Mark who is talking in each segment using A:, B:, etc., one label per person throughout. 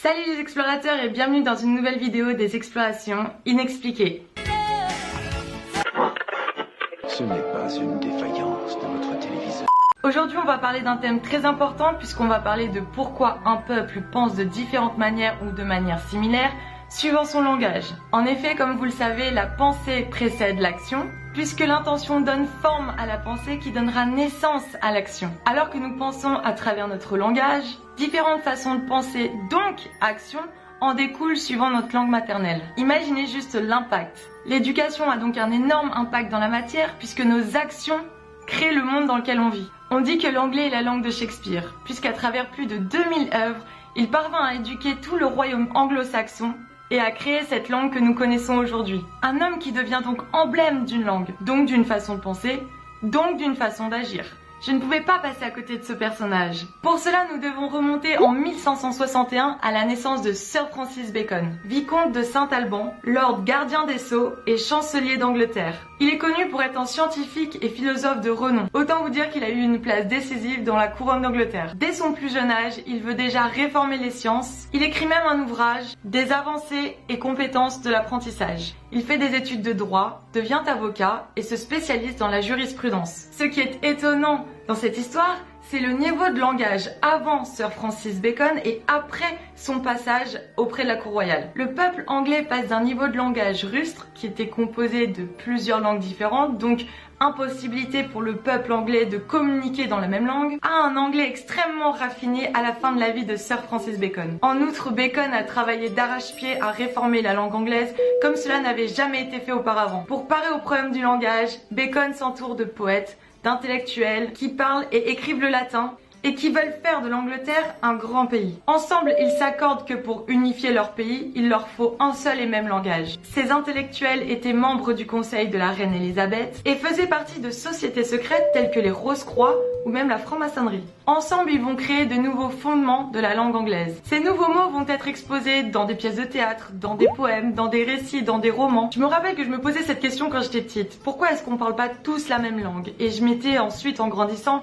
A: Salut les explorateurs et bienvenue dans une nouvelle vidéo des explorations inexpliquées.
B: Ce n'est pas une défaillance de votre téléviseur.
A: Aujourd'hui on va parler d'un thème très important puisqu'on va parler de pourquoi un peuple pense de différentes manières ou de manière similaire suivant son langage. En effet, comme vous le savez, la pensée précède l'action puisque l'intention donne forme à la pensée qui donnera naissance à l'action. Alors que nous pensons à travers notre langage, différentes façons de penser, donc action, en découlent suivant notre langue maternelle. Imaginez juste l'impact. L'éducation a donc un énorme impact dans la matière puisque nos actions créent le monde dans lequel on vit. On dit que l'anglais est la langue de Shakespeare, puisqu'à travers plus de 2000 œuvres, il parvint à éduquer tout le royaume anglo-saxon et à créer cette langue que nous connaissons aujourd'hui. Un homme qui devient donc emblème d'une langue, donc d'une façon de penser, donc d'une façon d'agir. Je ne pouvais pas passer à côté de ce personnage. Pour cela, nous devons remonter en 1561 à la naissance de Sir Francis Bacon, vicomte de Saint-Alban, lord gardien des sceaux et chancelier d'Angleterre. Il est connu pour être un scientifique et philosophe de renom. Autant vous dire qu'il a eu une place décisive dans la couronne d'Angleterre. Dès son plus jeune âge, il veut déjà réformer les sciences. Il écrit même un ouvrage, Des avancées et compétences de l'apprentissage. Il fait des études de droit, devient avocat et se spécialise dans la jurisprudence. Ce qui est étonnant dans cette histoire, c'est le niveau de langage avant Sir Francis Bacon et après son passage auprès de la cour royale. Le peuple anglais passe d'un niveau de langage rustre, qui était composé de plusieurs langues différentes, donc impossibilité pour le peuple anglais de communiquer dans la même langue, à un anglais extrêmement raffiné à la fin de la vie de Sir Francis Bacon. En outre, Bacon a travaillé d'arrache-pied à réformer la langue anglaise comme cela n'avait jamais été fait auparavant. Pour parer au problème du langage, Bacon s'entoure de poètes, d'intellectuels qui parlent et écrivent le latin et qui veulent faire de l'Angleterre un grand pays. Ensemble, ils s'accordent que pour unifier leur pays, il leur faut un seul et même langage. Ces intellectuels étaient membres du conseil de la reine Elisabeth et faisaient partie de sociétés secrètes telles que les Rose-Croix ou même la franc-maçonnerie. Ensemble, ils vont créer de nouveaux fondements de la langue anglaise. Ces nouveaux mots vont être exposés dans des pièces de théâtre, dans des poèmes, dans des récits, dans des romans. Je me rappelle que je me posais cette question quand j'étais petite. Pourquoi est-ce qu'on parle pas tous la même langue? Et je m'étais ensuite, en grandissant,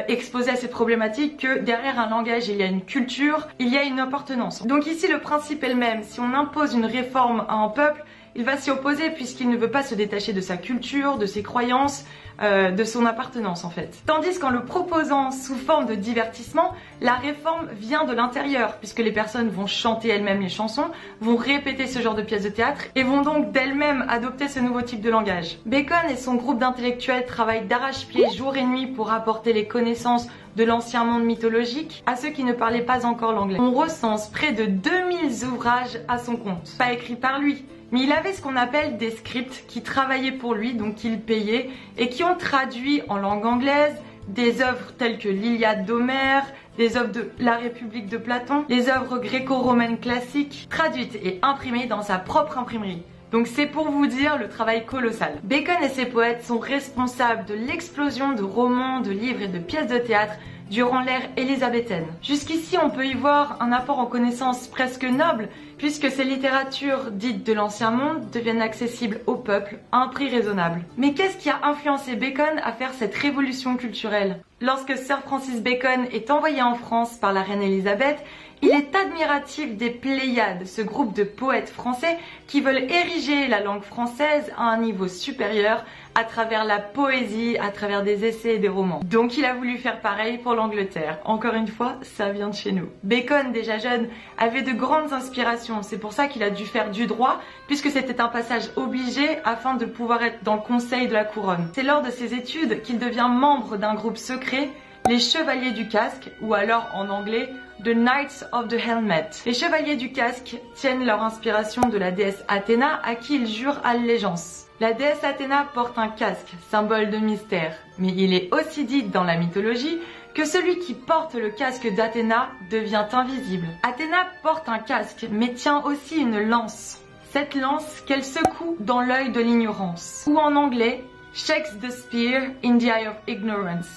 A: exposée à cette problématique que derrière un langage, il y a une culture, il y a une appartenance. Donc ici, le principe est le même. Si on impose une réforme à un peuple, il va s'y opposer puisqu'il ne veut pas se détacher de sa culture, de ses croyances, de son appartenance en fait. Tandis qu'en le proposant sous forme de divertissement, la réforme vient de l'intérieur puisque les personnes vont chanter elles-mêmes les chansons, vont répéter ce genre de pièces de théâtre et vont donc d'elles-mêmes adopter ce nouveau type de langage. Bacon et son groupe d'intellectuels travaillent d'arrache-pied jour et nuit pour apporter les connaissances de l'ancien monde mythologique à ceux qui ne parlaient pas encore l'anglais. On recense près de 2000 ouvrages à son compte, pas écrits par lui, mais il avait ce qu'on appelle des scripts qui travaillaient pour lui, donc qu'il payait, et qui ont traduit en langue anglaise des œuvres telles que l'Iliade d'Homère, des œuvres de la République de Platon, les œuvres gréco-romaines classiques, traduites et imprimées dans sa propre imprimerie. Donc c'est pour vous dire le travail colossal. Bacon et ses poètes sont responsables de l'explosion de romans, de livres et de pièces de théâtre durant l'ère élisabéthaine. Jusqu'ici, on peut y voir un apport en connaissances presque noble, puisque ces littératures dites de l'ancien monde deviennent accessibles au peuple à un prix raisonnable. Mais qu'est-ce qui a influencé Bacon à faire cette révolution culturelle? Lorsque Sir Francis Bacon est envoyé en France par la reine Elisabeth, il est admiratif des Pléiades, ce groupe de poètes français qui veulent ériger la langue française à un niveau supérieur à travers la poésie, à travers des essais et des romans. Donc il a voulu faire pareil pour l'Angleterre. Encore une fois, ça vient de chez nous. Bacon, déjà jeune, avait de grandes inspirations. C'est pour ça qu'il a dû faire du droit, puisque c'était un passage obligé afin de pouvoir être dans le conseil de la couronne. C'est lors de ses études qu'il devient membre d'un groupe secret, les Chevaliers du Casque, ou alors en anglais, The Knights of the Helmet. Les Chevaliers du Casque tiennent leur inspiration de la déesse Athéna à qui ils jurent allégeance. La déesse Athéna porte un casque, symbole de mystère, mais il est aussi dit dans la mythologie que celui qui porte le casque d'Athéna devient invisible. Athéna porte un casque, mais tient aussi une lance. Cette lance qu'elle secoue dans l'œil de l'ignorance, ou en anglais, shakes the spear in the eye of ignorance.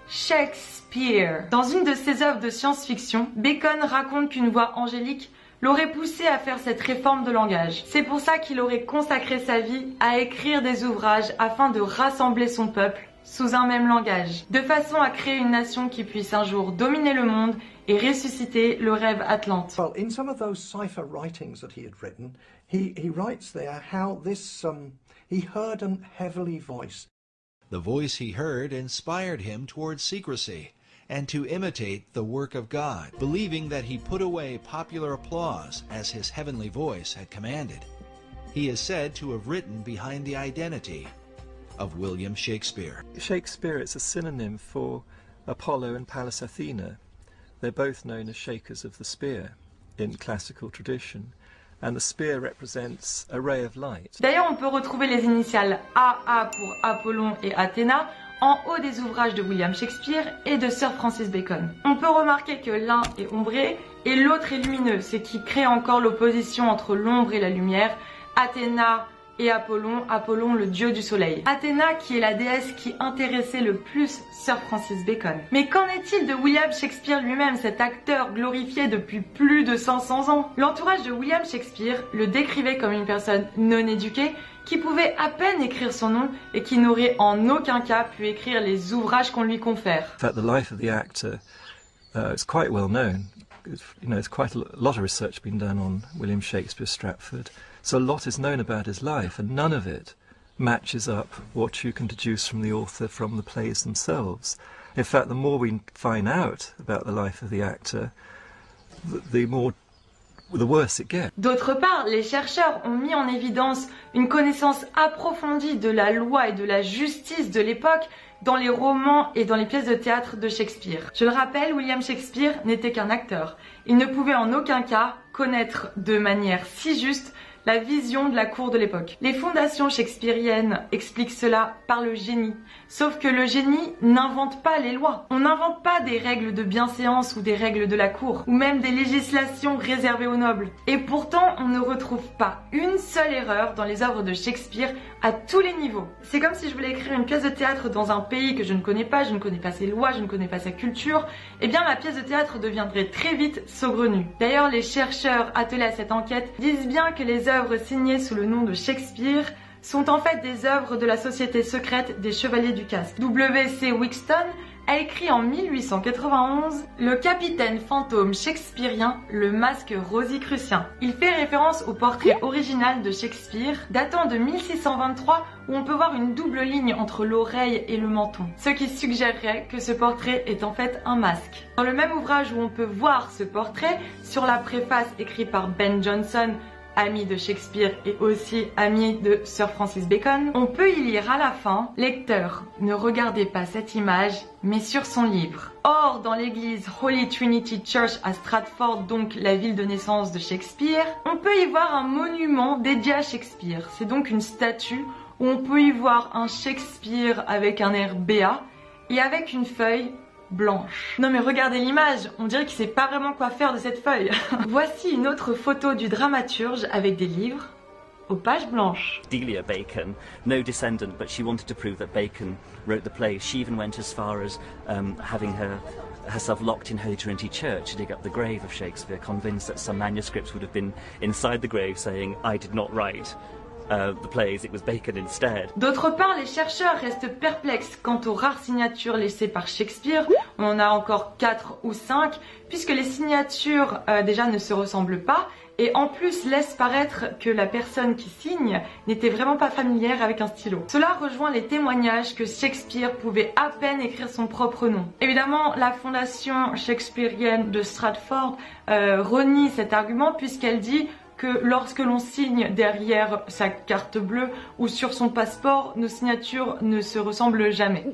A: Shakespeare. Dans une de ses œuvres de science-fiction, Bacon raconte qu'une voix angélique l'aurait poussé à faire cette réforme de langage. C'est pour ça qu'il aurait consacré sa vie à écrire des ouvrages afin de rassembler son peuple sous un même langage, de façon à créer une nation qui puisse un jour dominer le monde et ressusciter le rêve Atlante.
C: Well, in some of those cipher writings that he had written, he writes there how this he heard a heavenly voice.
D: The voice he heard inspired him towards secrecy and to imitate the work of God, believing that he put away popular applause as his heavenly voice had commanded. He is said to have written behind the identity of William Shakespeare.
E: Shakespeare is a synonym for Apollo and Pallas Athena. They're both known as shakers of the spear in classical tradition, and the spear represents a ray of light.
A: D'ailleurs, on peut retrouver les initiales AA pour Apollon et Athéna en haut des ouvrages de William Shakespeare et de Sir Francis Bacon. On peut remarquer que l'un est ombré et l'autre est lumineux, ce qui crée encore l'opposition entre l'ombre et la lumière. Athéna et Apollon, Apollon le dieu du soleil. Athéna qui est la déesse qui intéressait le plus Sir Francis Bacon. Mais qu'en est-il de William Shakespeare lui-même, cet acteur glorifié depuis plus de 500 ans? L'entourage de William Shakespeare le décrivait comme une personne non éduquée, qui pouvait à peine écrire son nom et qui n'aurait en aucun cas pu écrire les ouvrages qu'on lui confère.
E: In fact, the life of the actor is quite well known. There's quite a lot of research been done on William Shakespeare Stratford. So a lot is known about his life, and none of it matches up what you can deduce from the author from the plays themselves. In fact, the more we find out about the life of the actor, the worse it gets.
A: D'autre part, les chercheurs ont mis en évidence une connaissance approfondie de la loi et de la justice de l'époque dans les romans et dans les pièces de théâtre de Shakespeare. Je le rappelle, William Shakespeare n'était qu'un acteur. Il ne pouvait en aucun cas connaître de manière si juste la vision de la cour de l'époque. Les fondations shakespeariennes expliquent cela par le génie. Sauf que le génie n'invente pas les lois. On n'invente pas des règles de bienséance ou des règles de la cour, ou même des législations réservées aux nobles. Et pourtant, on ne retrouve pas une seule erreur dans les œuvres de Shakespeare à tous les niveaux. C'est comme si je voulais écrire une pièce de théâtre dans un pays que je ne connais pas, je ne connais pas ses lois, je ne connais pas sa culture, eh bien ma pièce de théâtre deviendrait très vite saugrenue. D'ailleurs, les chercheurs attelés à cette enquête disent bien que les œuvres signées sous le nom de Shakespeare sont en fait des œuvres de la société secrète des Chevaliers du Casque. W.C. Wixton a écrit en 1891 le capitaine fantôme shakespearien, le masque rosicrucien. Il fait référence au portrait original de Shakespeare, datant de 1623, où on peut voir une double ligne entre l'oreille et le menton, ce qui suggérerait que ce portrait est en fait un masque. Dans le même ouvrage où on peut voir ce portrait, sur la préface écrite par Ben Jonson, ami de Shakespeare et aussi ami de Sir Francis Bacon, on peut y lire à la fin « Lecteur, ne regardez pas cette image, mais sur son livre ». Or, dans l'église Holy Trinity Church à Stratford, donc la ville de naissance de Shakespeare, on peut y voir un monument dédié à Shakespeare. C'est donc une statue où on peut y voir un Shakespeare avec un air béat et avec une feuille blanche. Non mais regardez l'image, on dirait qu'il sait pas vraiment quoi faire de cette feuille. Voici une autre photo du dramaturge avec des livres aux pages blanches.
F: Delia Bacon, no descendant, but she wanted to prove that Bacon wrote the play. She even went as far as having herself locked in Holy Trinity Church to dig up the grave of Shakespeare, convinced that some manuscripts would have been inside the grave saying, I did not write the plays, it was Bacon instead.
A: D'autre part, les chercheurs restent perplexes quant aux rares signatures laissées par Shakespeare. On en a encore 4 ou 5, puisque les signatures déjà ne se ressemblent pas, et en plus laissent paraître que la personne qui signe n'était vraiment pas familière avec un stylo. Cela rejoint les témoignages que Shakespeare pouvait à peine écrire son propre nom. Évidemment, la fondation shakespearienne de Stratford renie cet argument puisqu'elle dit que lorsque l'on signe derrière sa carte bleue ou sur son passeport, nos signatures ne se ressemblent jamais.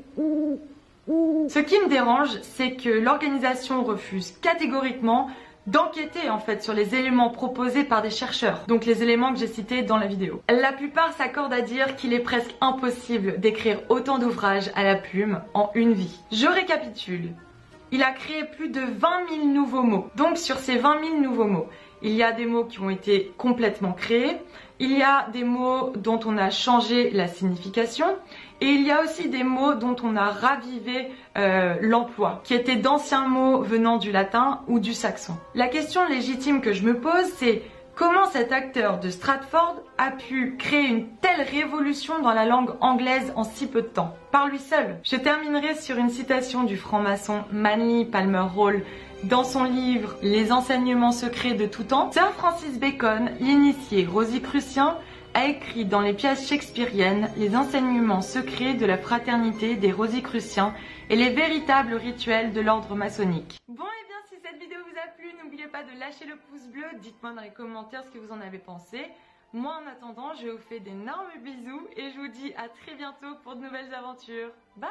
A: Ce qui me dérange, c'est que l'organisation refuse catégoriquement d'enquêter en fait sur les éléments proposés par des chercheurs, donc les éléments que j'ai cités dans la vidéo. La plupart s'accordent à dire qu'il est presque impossible d'écrire autant d'ouvrages à la plume en une vie. Je récapitule. Il a créé plus de 20 000 nouveaux mots. Donc sur ces 20 000 nouveaux mots, il y a des mots qui ont été complètement créés, il y a des mots dont on a changé la signification, et il y a aussi des mots dont on a ravivé l'emploi, qui étaient d'anciens mots venant du latin ou du saxon. La question légitime que je me pose, c'est Comment cet acteur de Stratford a pu créer une telle révolution dans la langue anglaise en si peu de temps? Par lui seul. Je terminerai sur une citation du franc-maçon Manly Palmer Hall dans son livre Les enseignements secrets de tout temps. Sir Francis Bacon, l'initié rosicrucien, a écrit dans les pièces shakespeariennes les enseignements secrets de la fraternité des rosicruciens et les véritables rituels de l'ordre maçonnique. Bon et bien, si cette vidéo vous a plu, n'oubliez pas de lâcher le pouce bleu, dites-moi dans les commentaires ce que vous en avez pensé. Moi en attendant, je vous fais d'énormes bisous et je vous dis à très bientôt pour de nouvelles aventures. Bye!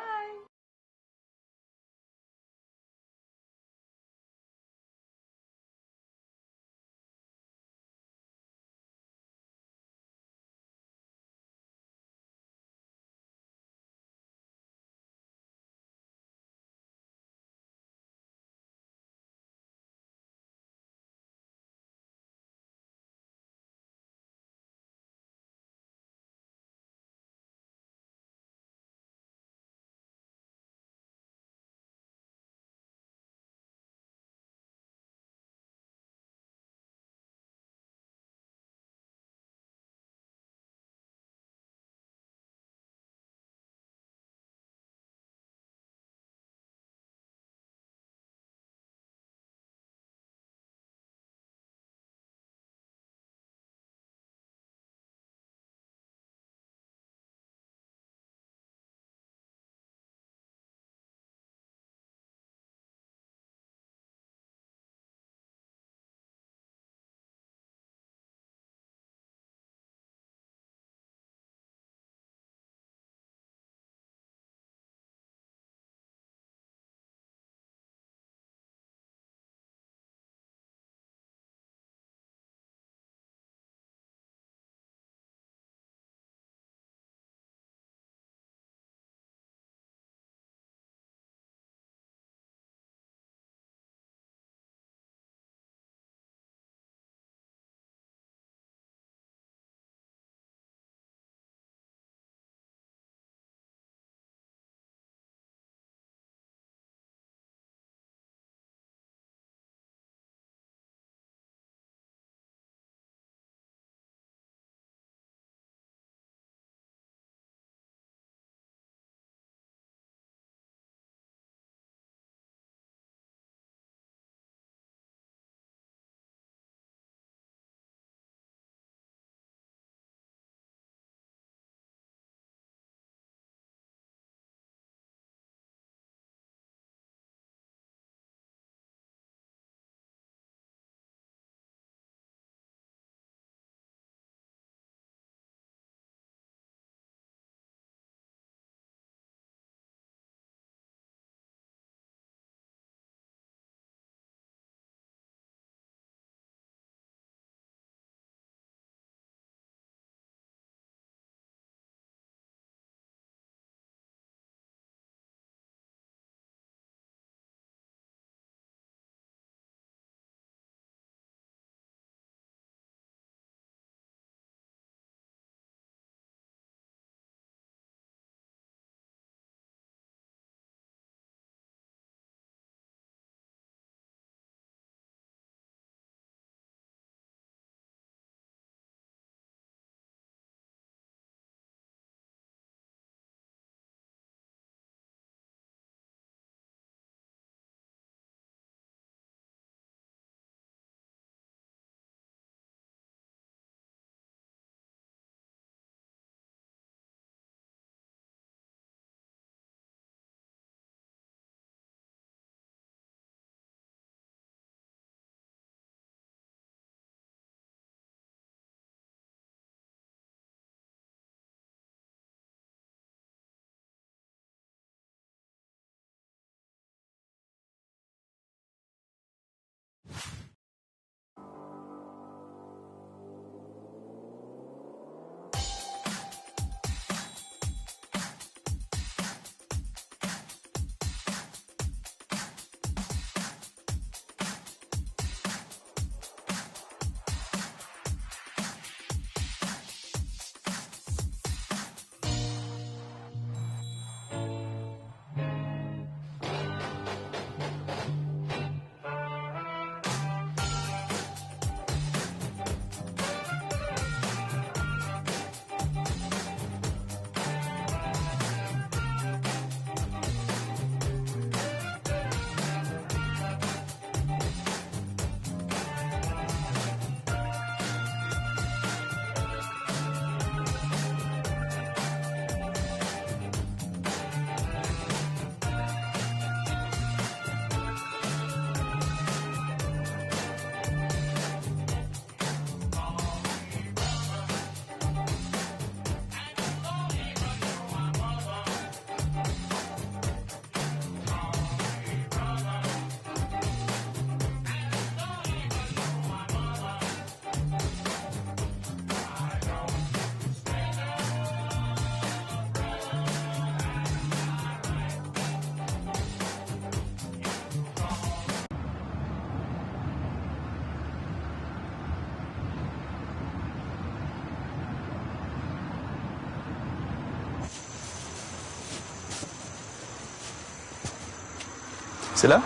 G: C'est là?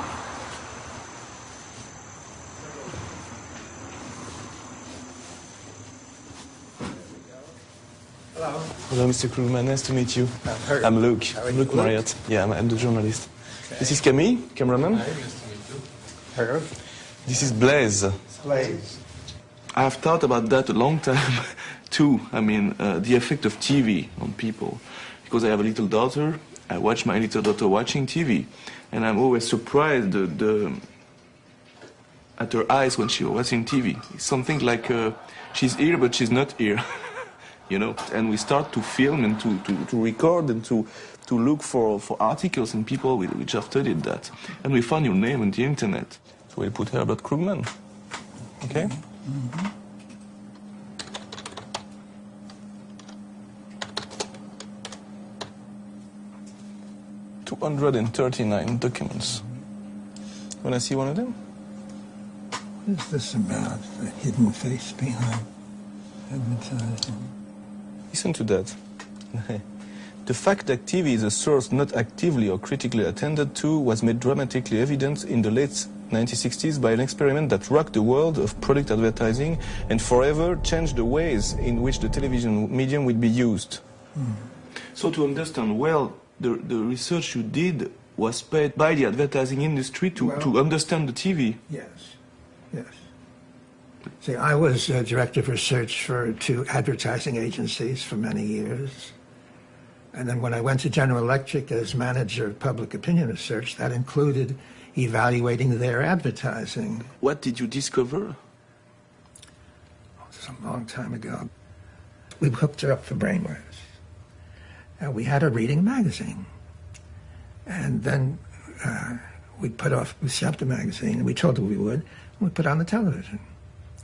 G: Hello, Mr. Krugman. Nice to meet you. I'm Luke. I'm Luke Marriott. Yeah, I'm the journalist. Okay. This is Camille, cameraman.
C: Hi, nice to meet you. Hello.
G: This is Blaise.
C: Blaise.
G: I've thought about that a long time, too. I mean, the effect of TV on people. Because I have a little daughter, I watch my little daughter watching TV, and I'm always surprised at her eyes when she's watching TV. It's something like she's here, but she's not here. You know, and we start to film and to record and to look for articles and people which have studied that. And we found your name on the internet. So we'll put Herbert Krugman. Okay? Mm-hmm. 239 documents. Wanna see one of them?
H: What is this about? The hidden face behind advertising?
G: Listen to that. The fact that TV is a source not actively or critically attended to was made dramatically evident in the late 1960s by an experiment that rocked the world of product advertising and forever changed the ways in which the television medium would be used. So to understand well, the research you did was paid by the advertising industry to understand the TV.
H: Yes, yes. See, I was director of research for 2 advertising agencies for many years. And then when I went to General Electric as manager of public opinion research, that included evaluating their advertising.
G: What did you discover?
H: This is a long time ago. We hooked her up for brainwaves. We had her reading a magazine. And then we shelved the magazine, and we told her we would, and we put it on the television.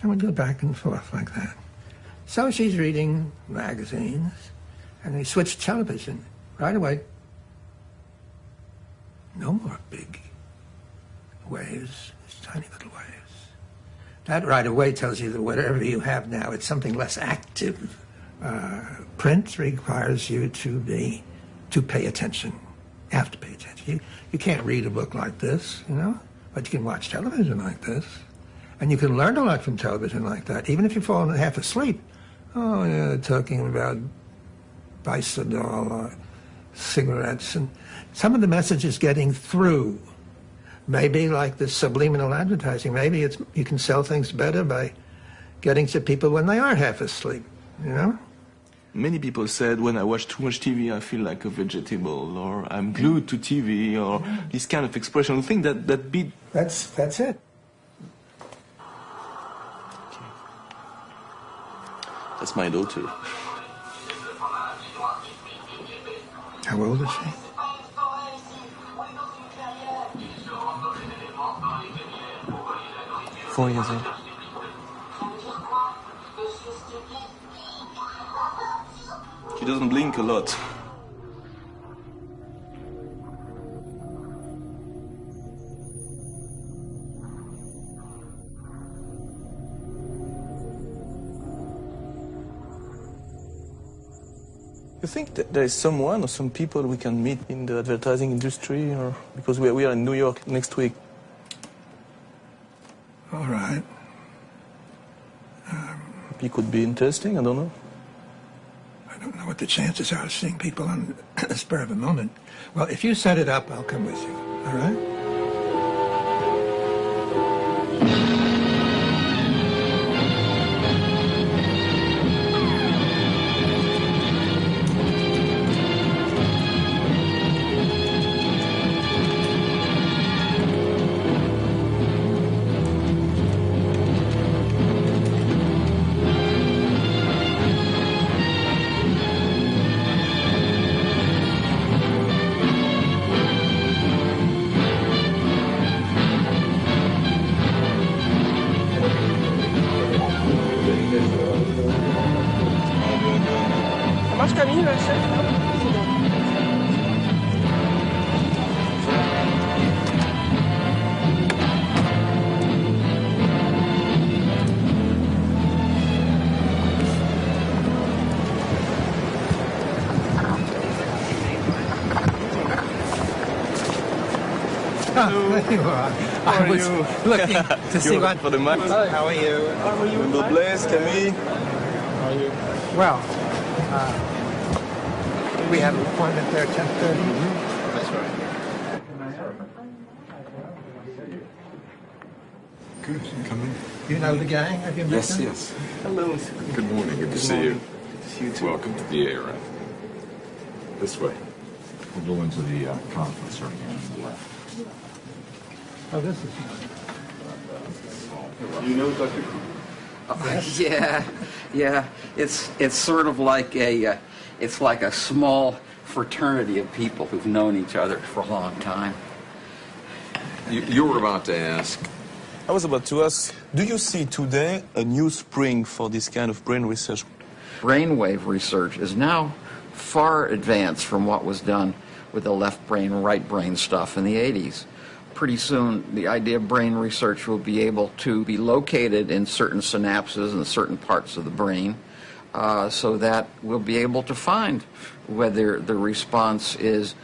H: And we'd go back and forth like that. So she's reading magazines, and we switched television right away. No more big waves, just tiny little waves. That right away tells you that whatever you have now, it's something less active. Print requires you to pay attention. You have to pay attention. You can't read a book like this, you know, but you can watch television like this. And you can learn a lot from television like that, even if you've fallen half asleep. Oh, yeah, talking about Bisodol or cigarettes. And some of the message is getting through. Maybe like the subliminal advertising, maybe you can sell things better by getting to people when they are half asleep, you know?
G: Many people said, when I watch too much TV, I feel like a vegetable, or I'm glued to TV, or this kind of expression. I think that beat...
H: That's it.
G: That's my daughter.
H: How old is she?
G: Four years old. She doesn't blink a lot. You think that there is someone or some people we can meet in the advertising industry, or because we are in New York next week?
H: All right.
G: It could be interesting, I don't know.
H: I don't know what the chances are of seeing people on the spur of a moment. Well, if you set it up, I'll come with you, all right? There you are. I was looking to see what...
G: For the mic.
H: How are you?
G: Wendell Blaise, Camille.
H: How are you? Well, we have an appointment there at 10:30. That's right.
I: Good. Come in.
H: You know the gang? Have you met them?
I: Yes.
H: Hello.
I: Good morning. Good to see you. Good to see you too. Welcome to the ARF. This way. We'll go into the conference room here on the left.
H: Oh, this is...
I: You know Dr. Cooper?
J: Yeah. It's sort of like it's like a small fraternity of people who've known each other for a long time.
I: You were about to ask.
G: I was about to ask, do you see today a new spring for this kind of brain research?
J: Brainwave research is now far advanced from what was done with the left brain, right brain stuff in the 80s. Pretty soon, the idea of brain research will be able to be located in certain synapses and certain parts of the brain so that we'll be able to find whether the response is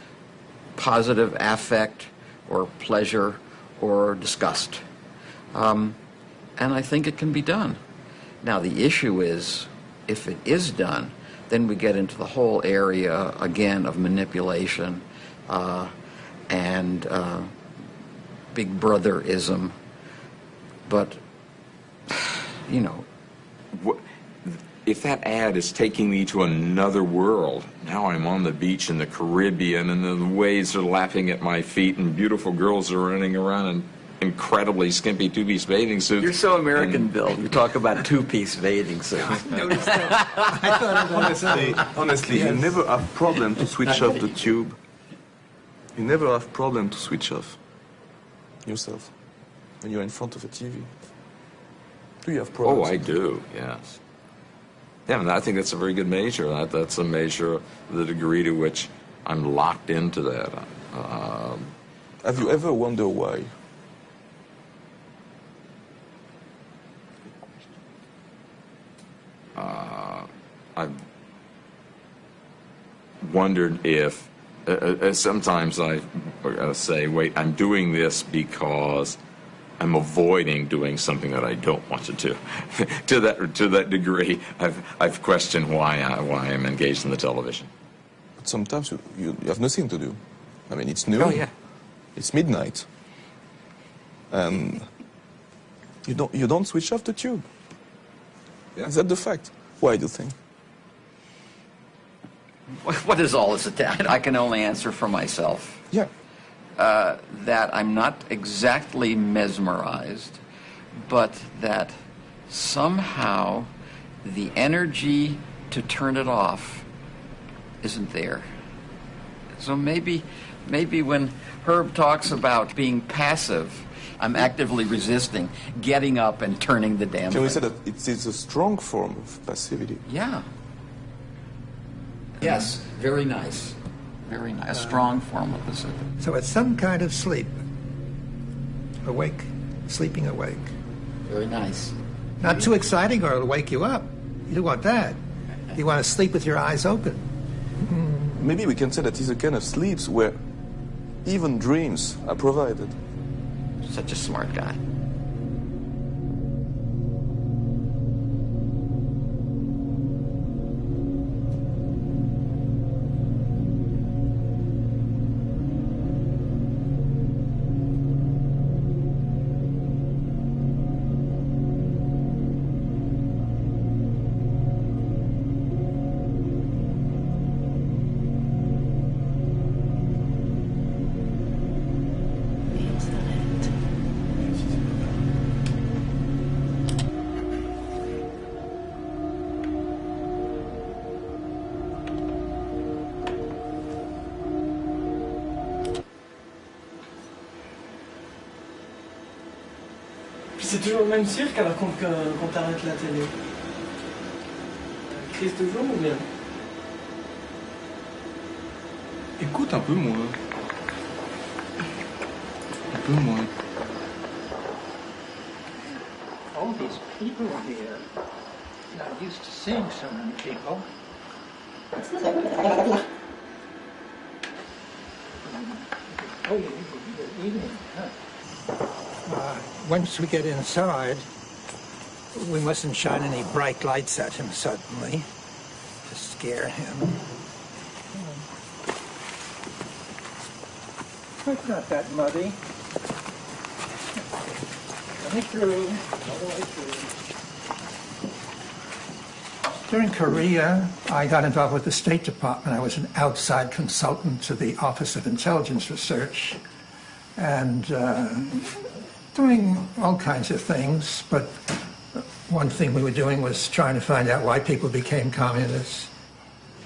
J: positive affect or pleasure or disgust. And I think it can be done. Now, the issue is, if it is done, then we get into the whole area, again, of manipulation and big brotherism. But, you know.
I: If that ad is taking me to another world, now I'm on the beach in the Caribbean and the waves are lapping at my feet and beautiful girls are running around in incredibly skimpy two-piece bathing suits.
J: You're so American, Bill. You talk about two-piece bathing suits.
H: Notice that. I thought
G: Honestly,
H: Yes.
G: you never have problem to switch off the tube. You never have problem to switch off yourself when you're in front of a TV. Do you have problems?
I: Oh, I do, yes. Yeah, and I think that's a very good measure. That's a measure of the degree to which I'm locked into that.
G: Have you ever wondered why?
I: I've wondered if sometimes I say, wait, I'm doing this because I'm avoiding doing something that I don't want to do. to that degree, I've questioned why I'm engaged in the television.
G: But sometimes you have nothing to do. I mean, it's noon.
J: Oh, yeah.
G: It's midnight. And you don't switch off the tube.
I: Yeah.
G: Is that the fact? Why do you think?
J: What is all this? I can only answer for myself.
G: Yeah.
J: That I'm not exactly mesmerized, but that somehow the energy to turn it off isn't there. So maybe when Herb talks about being passive, I'm actively resisting getting up and turning the damn
G: Can we
J: thing.
G: say that it is a strong form of passivity?
J: Yeah. Yes, very nice. Very nice. A strong form of passivity.
H: So it's some kind of sleep. Awake. Sleeping awake.
J: Very nice.
H: Not too exciting or it'll wake you up. You don't want that. You want to sleep with your eyes open.
G: Maybe we can say that it's a kind of sleeps where even dreams are provided.
J: Such a smart guy.
K: C'est toujours le même cirque alors qu'on t'arrête la télé. Crise toujours ou bien?
G: Écoute un peu moins. Un peu moins.
H: All these people here, not used to seeing so many people. Oh, yeah. Once we get inside, we mustn't shine any bright lights at him suddenly to scare him. It's not that muddy. Coming through, all the way through. During Korea, I got involved with the State Department. I was an outside consultant to the Office of Intelligence Research and doing all kinds of things, but one thing we were doing was trying to find out why people became communists.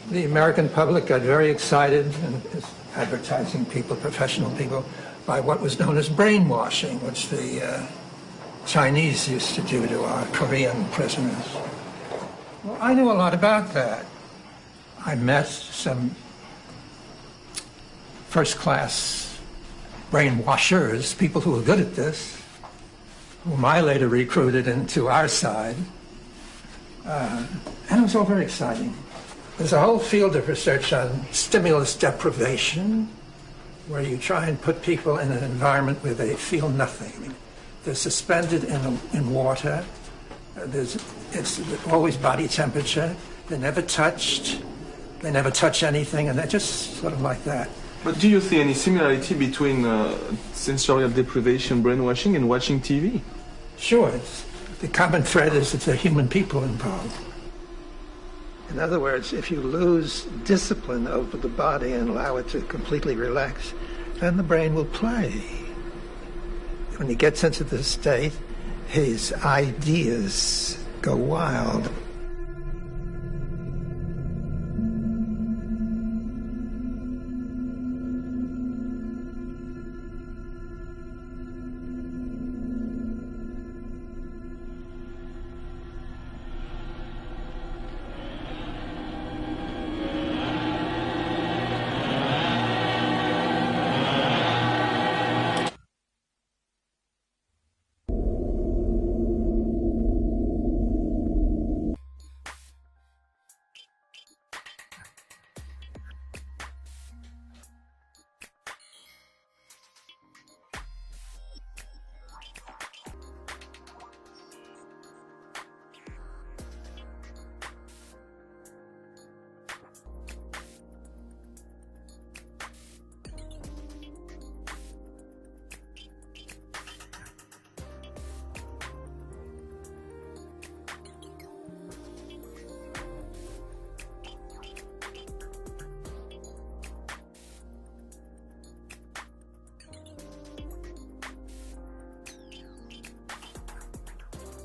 H: The American public got very excited, and advertising people, professional people, by what was known as brainwashing, which the Chinese used to do to our Korean prisoners. Well, I knew a lot about that. I met some first-class brainwashers, people who were good at this, whom I later recruited into our side. And it was all very exciting. There's a whole field of research on stimulus deprivation, where you try and put people in an environment where they feel nothing. They're suspended in water. It's always body temperature. They're never touched. They never touch anything, and they're just sort of like that.
G: But do you see any similarity between sensorial deprivation, brainwashing, and watching TV?
H: Sure. The common thread is that there are human people involved. In other words, if you lose discipline over the body and allow it to completely relax, then the brain will play. When he gets into this state, his ideas go wild.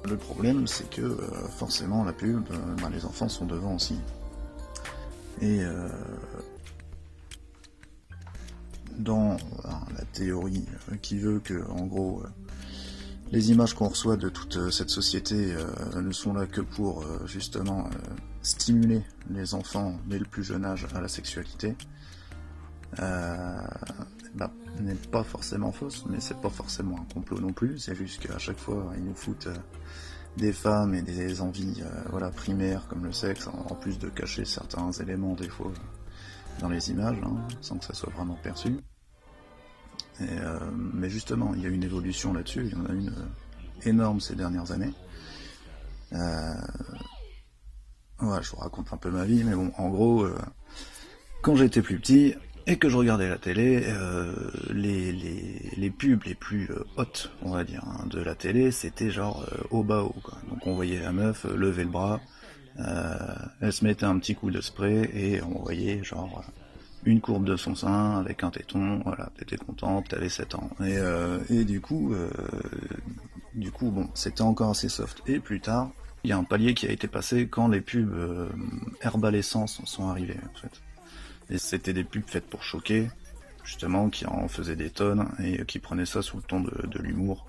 L: Le problème, c'est que forcément la pub, les enfants sont devant aussi. Et dans la théorie qui veut que, en gros, les images qu'on reçoit de toute cette société ne sont là que pour justement stimuler les enfants dès le plus jeune âge à la sexualité, n'est pas forcément fausse, mais c'est pas forcément un complot non plus. C'est juste qu'à chaque fois ils nous foutent des femmes et des envies primaires comme le sexe, en plus de cacher certains éléments des fois dans les images, sans que ça soit vraiment perçu. Mais justement, il y a une évolution là-dessus, il y en a une énorme ces dernières années. Je vous raconte un peu ma vie, mais bon, en gros, quand j'étais plus petit et que je regardais la télé, les pubs les plus hautes, on va dire, de la télé, c'était genre au bas haut, quoi. Donc on voyait la meuf lever le bras, elle se mettait un petit coup de spray et on voyait genre une courbe de son sein avec un téton, voilà, t'étais contente, t'avais 7 ans. Et du coup, bon, c'était encore assez soft. Et plus tard, il y a un palier qui a été passé quand les pubs Herbal Essence sont arrivées, en fait. Et c'était des pubs faites pour choquer, justement, qui en faisaient des tonnes et qui prenaient ça sous le ton de l'humour.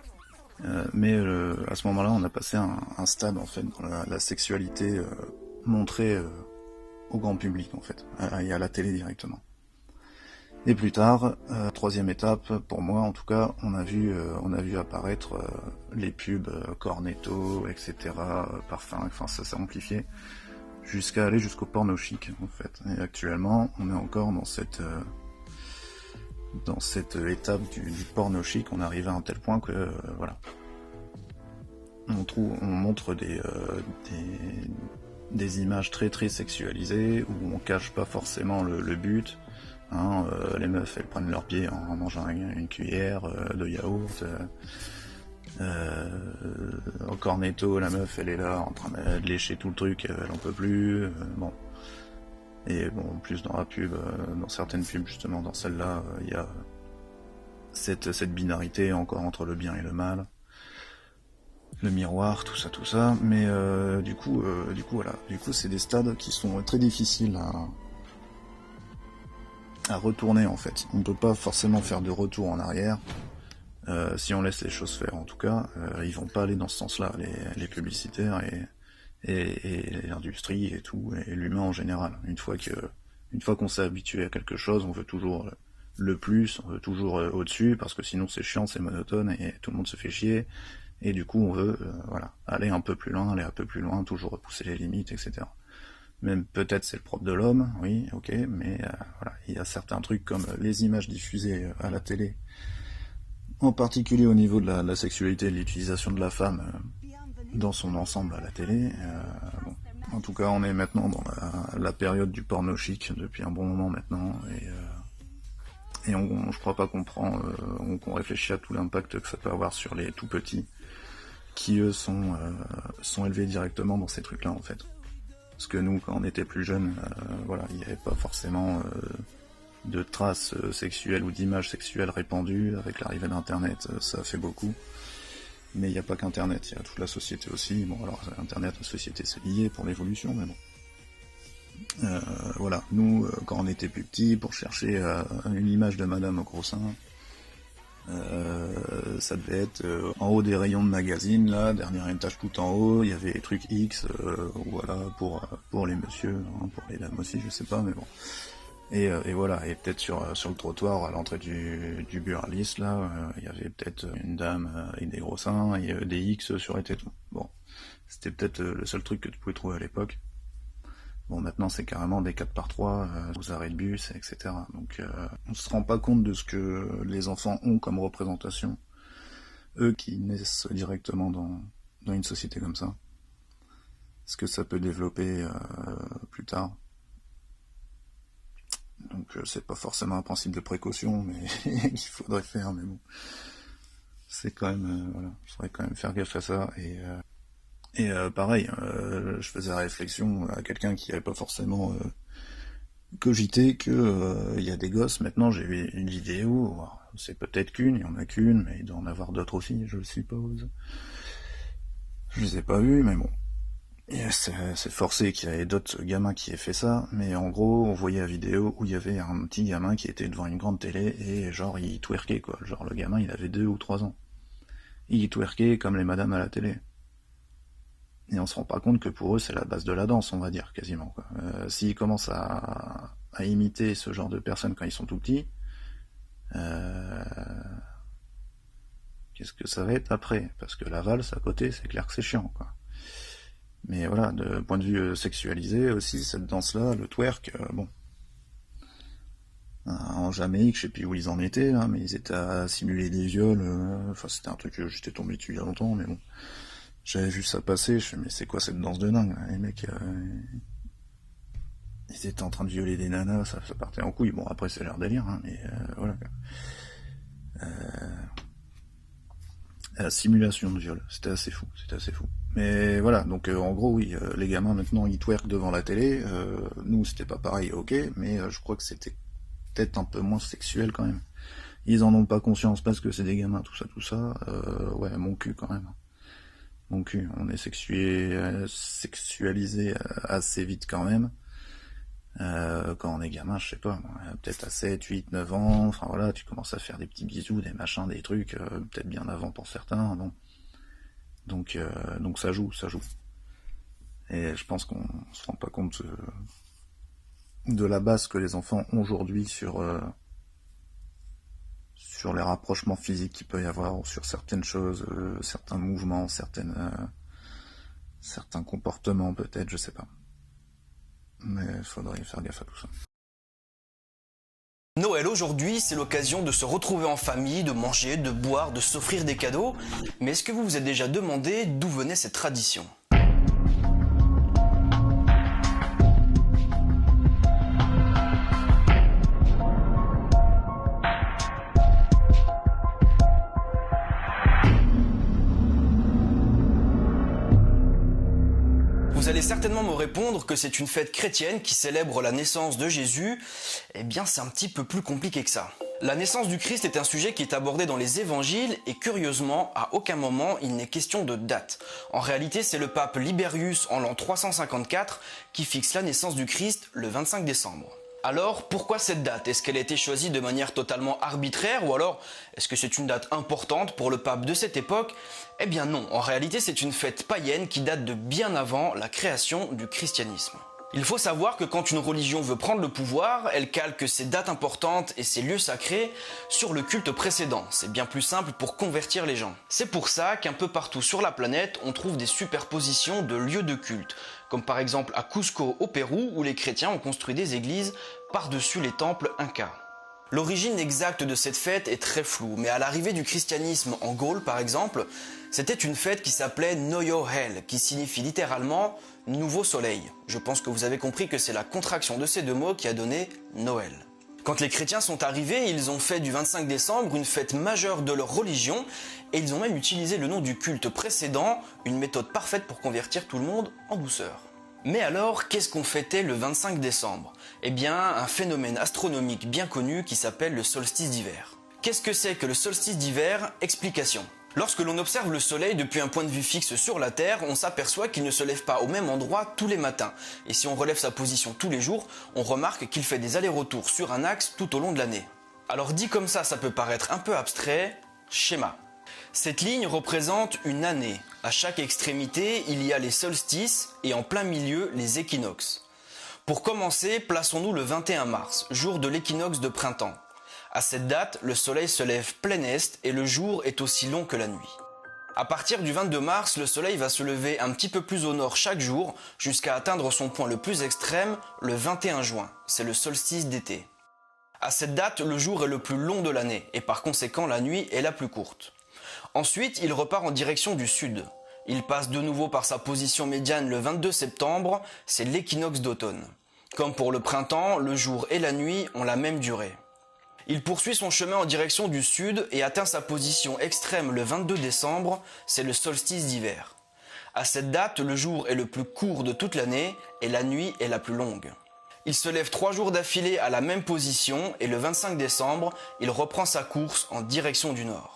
L: Mais à ce moment-là, on a passé un stade, en fait, dans la sexualité montrée au grand public, en fait, et à la télé directement. Et plus tard, troisième étape, pour moi en tout cas, on a vu apparaître les pubs Cornetto, etc., parfum, enfin ça s'est amplifié, jusqu'à aller jusqu'au porno chic, en fait. Et actuellement, on est encore dans dans cette étape du porno chic, on arrive à un tel point que voilà, on montre des images très très sexualisées où on cache pas forcément le but. Hein, les meufs elles prennent leurs pieds en mangeant une cuillère de yaourt. En cornetto, la meuf elle est là en train de lécher tout le truc, elle en peut plus. Bon. Et bon, en plus dans la pub, dans certaines pubs justement, dans celle-là, il y a cette binarité encore entre le bien et le mal, le miroir, tout ça. Mais du coup voilà, du coup c'est des stades qui sont très difficiles à retourner en fait. On ne peut pas forcément faire de retour en arrière. Si on laisse les choses faire, en tout cas, ils vont pas aller dans ce sens-là, les publicitaires et l'industrie et tout, et l'humain en général. Une fois qu'on s'est habitué à quelque chose, on veut toujours le plus, on veut toujours au-dessus, parce que sinon c'est chiant, c'est monotone, et tout le monde se fait chier, et du coup on veut voilà, aller un peu plus loin, toujours repousser les limites, etc. Même peut-être c'est le propre de l'homme, oui, ok, mais voilà, il y a certains trucs comme les images diffusées à la télé, en particulier au niveau de la sexualité et de l'utilisation de la femme dans son ensemble à la télé. Bon. En tout cas, on est maintenant dans la période du porno chic depuis un bon moment maintenant, et je crois pas qu'on réfléchit à tout l'impact que ça peut avoir sur les tout petits, qui eux sont élevés directement dans ces trucs-là en fait. Parce que nous, quand on était plus jeunes, voilà, il n'y avait pas forcément de traces sexuelles ou d'images sexuelles répandues. Avec l'arrivée d'Internet, ça fait beaucoup. Mais il n'y a pas qu'Internet, il y a toute la société aussi. Bon, alors Internet, la société, c'est lié pour l'évolution, mais bon. Voilà, nous, quand on était plus petits, pour chercher une image de madame au gros sein, ça devait être en haut des rayons de magazines, là, dernière étage tout en haut, il y avait les trucs X, voilà, pour les messieurs, hein, pour les dames aussi, je sais pas, mais bon. Et voilà, et peut-être sur le trottoir à l'entrée du buraliste, là, il y avait peut-être une dame avec des gros seins et des X sur les tétons. Bon, c'était peut-être le seul truc que tu pouvais trouver à l'époque. Bon, maintenant c'est carrément des 4x3 aux arrêts de bus, etc. Donc on se rend pas compte de ce que les enfants ont comme représentation, eux qui naissent directement dans une société comme ça. Ce que ça peut développer plus tard. Donc c'est pas forcément un principe de précaution, mais il faudrait faire, mais bon. C'est quand même, voilà, il faudrait quand même faire gaffe à ça, et pareil, je faisais la réflexion à quelqu'un qui n'avait pas forcément cogité que il y a des gosses, maintenant j'ai vu une vidéo, c'est peut-être qu'une, il y en a qu'une, mais il doit en avoir d'autres aussi, je le suppose. Je les ai pas vus, mais bon. C'est forcé qu'il y ait d'autres gamins qui aient fait ça, mais en gros, on voyait la vidéo où il y avait un petit gamin qui était devant une grande télé, et genre il twerkait quoi, genre le gamin il avait 2 ou 3 ans. Il twerkait comme les madames à la télé. Et on se rend pas compte que pour eux c'est la base de la danse, on va dire, quasiment, quoi. S'ils commencent à imiter ce genre de personnes quand ils sont tout petits, qu'est-ce que ça va être après? Parce que la valse à côté, c'est clair que c'est chiant, quoi. Mais voilà, de point de vue sexualisé aussi, cette danse-là, le twerk, bon. En Jamaïque, je sais plus où ils en étaient, hein, mais ils étaient à simuler des viols, enfin c'était un truc que j'étais tombé dessus il y a longtemps, mais bon. J'avais vu ça passer, je me suis dit, mais c'est quoi cette danse de dingue, là? Les mecs, ils étaient en train de violer des nanas, ça partait en couille. Bon, après c'est leur délire, hein, mais voilà. La simulation de viol, c'était assez fou. Mais voilà, donc en gros, oui, les gamins maintenant ils twerkent devant la télé, nous c'était pas pareil, ok, mais je crois que c'était peut-être un peu moins sexuel quand même. Ils en ont pas conscience parce que c'est des gamins, tout ça, ouais, mon cul quand même. Mon cul, on est sexualisé assez vite quand même. Quand on est gamin, je sais pas, peut-être à 7, 8, 9 ans, enfin voilà, tu commences à faire des petits bisous, des machins, des trucs, peut-être bien avant pour certains, bon. Donc ça joue. Et je pense qu'on se rend pas compte de la base que les enfants ont aujourd'hui sur les rapprochements physiques qu'il peut y avoir, sur certaines choses, certains mouvements, certains comportements peut-être, je sais pas. Mais il faudrait faire gaffe à tout ça.
M: Noël aujourd'hui, c'est l'occasion de se retrouver en famille, de manger, de boire, de s'offrir des cadeaux. Mais est-ce que vous vous êtes déjà demandé d'où venait cette tradition ? Vous allez certainement me répondre que c'est une fête chrétienne qui célèbre la naissance de Jésus. Eh bien, c'est un petit peu plus compliqué que ça. La naissance du Christ est un sujet qui est abordé dans les évangiles et curieusement, à aucun moment, il n'est question de date. En réalité, c'est le pape Liberius en l'an 354 qui fixe la naissance du Christ le 25 décembre. Alors, pourquoi cette date? Est-ce qu'elle a été choisie de manière totalement arbitraire ou alors est-ce que c'est une date importante pour le pape de cette époque? Eh bien non, en réalité c'est une fête païenne qui date de bien avant la création du christianisme. Il faut savoir que quand une religion veut prendre le pouvoir, elle calque ses dates importantes et ses lieux sacrés sur le culte précédent. C'est bien plus simple pour convertir les gens. C'est pour ça qu'un peu partout sur la planète, on trouve des superpositions de lieux de culte, comme par exemple à Cusco au Pérou où les chrétiens ont construit des églises par-dessus les temples incas. L'origine exacte de cette fête est très floue, mais à l'arrivée du christianisme en Gaule par exemple, c'était une fête qui s'appelait Noyo Hel, qui signifie littéralement « nouveau soleil ». Je pense que vous avez compris que c'est la contraction de ces deux mots qui a donné Noël. Quand les chrétiens sont arrivés, ils ont fait du 25 décembre une fête majeure de leur religion et ils ont même utilisé le nom du culte précédent, une méthode parfaite pour convertir tout le monde en douceur. Mais alors, qu'est-ce qu'on fêtait le 25 décembre? Eh bien, un phénomène astronomique bien connu qui s'appelle le solstice d'hiver. Qu'est-ce que c'est que le solstice d'hiver? Explication. Lorsque l'on observe le soleil depuis un point de vue fixe sur la Terre, on s'aperçoit qu'il ne se lève pas au même endroit tous les matins. Et si on relève sa position tous les jours, on remarque qu'il fait des allers-retours sur un axe tout au long de l'année. Alors dit comme ça peut paraître un peu abstrait. Schéma. Cette ligne représente une année. À chaque extrémité, il y a les solstices et en plein milieu, les équinoxes. Pour commencer, plaçons-nous le 21 mars, jour de l'équinoxe de printemps. À cette date, le soleil se lève plein est et le jour est aussi long que la nuit. À partir du 22 mars, le soleil va se lever un petit peu plus au nord chaque jour jusqu'à atteindre son point le plus extrême le 21 juin. C'est le solstice d'été. À cette date, le jour est le plus long de l'année et par conséquent la nuit est la plus courte. Ensuite, il repart en direction du sud. Il passe de nouveau par sa position médiane le 22 septembre, c'est l'équinoxe d'automne. Comme pour le printemps, le jour et la nuit ont la même durée. Il poursuit son chemin en direction du sud et atteint sa position extrême le 22 décembre, c'est le solstice d'hiver. À cette date, le jour est le plus court de toute l'année et la nuit est la plus longue. Il se lève 3 jours d'affilée à la même position et le 25 décembre, il reprend sa course en direction du nord.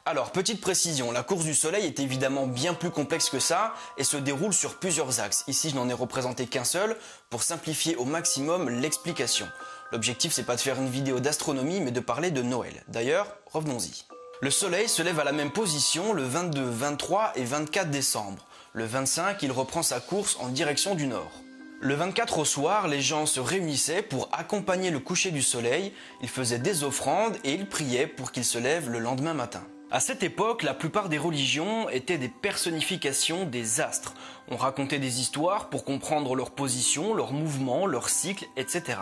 M: Alors, petite précision, la course du soleil est évidemment bien plus complexe que ça et se déroule sur plusieurs axes. Ici, je n'en ai représenté qu'un seul pour simplifier au maximum l'explication. L'objectif, c'est pas de faire une vidéo d'astronomie, mais de parler de Noël. D'ailleurs, revenons-y. Le soleil se lève à la même position le 22, 23 et 24 décembre. Le 25, il reprend sa course en direction du nord. Le 24 au soir, les gens se réunissaient pour accompagner le coucher du soleil, ils faisaient des offrandes et ils priaient pour qu'il se lève le lendemain matin. À cette époque, la plupart des religions étaient des personnifications des astres. On racontait des histoires pour comprendre leur position, leurs mouvements, leurs cycles, etc.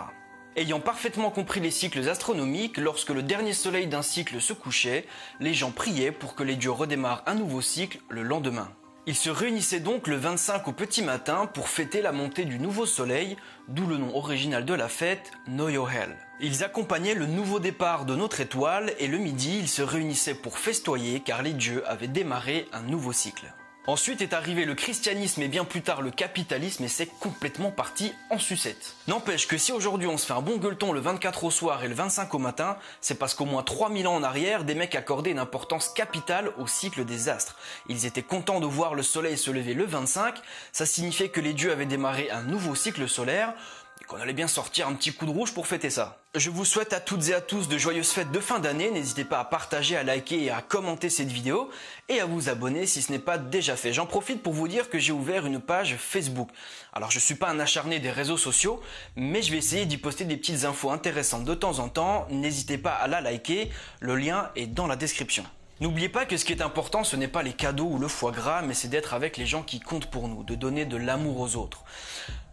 M: Ayant parfaitement compris les cycles astronomiques, lorsque le dernier soleil d'un cycle se couchait, les gens priaient pour que les dieux redémarrent un nouveau cycle le lendemain. Ils se réunissaient donc le 25 au petit matin pour fêter la montée du nouveau soleil, d'où le nom original de la fête, Noyo Hel. Ils accompagnaient le nouveau départ de notre étoile et le midi, ils se réunissaient pour festoyer car les dieux avaient démarré un nouveau cycle. Ensuite est arrivé le christianisme et bien plus tard le capitalisme et c'est complètement parti en sucette. N'empêche que si aujourd'hui on se fait un bon gueuleton le 24 au soir et le 25 au matin, c'est parce qu'au moins 3000 ans en arrière, des mecs accordaient une importance capitale au cycle des astres. Ils étaient contents de voir le soleil se lever le 25, ça signifiait que les dieux avaient démarré un nouveau cycle solaire, et qu'on allait bien sortir un petit coup de rouge pour fêter ça. Je vous souhaite à toutes et à tous de joyeuses fêtes de fin d'année, n'hésitez pas à partager, à liker et à commenter cette vidéo, et à vous abonner si ce n'est pas déjà fait. J'en profite pour vous dire que j'ai ouvert une page Facebook. Alors je suis pas un acharné des réseaux sociaux, mais je vais essayer d'y poster des petites infos intéressantes de temps en temps, n'hésitez pas à la liker, le lien est dans la description. N'oubliez pas que ce qui est important, ce n'est pas les cadeaux ou le foie gras, mais c'est d'être avec les gens qui comptent pour nous, de donner de l'amour aux autres.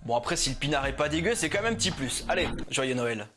M: Bon après, si le pinard est pas dégueu, c'est quand même un petit plus. Allez, joyeux Noël!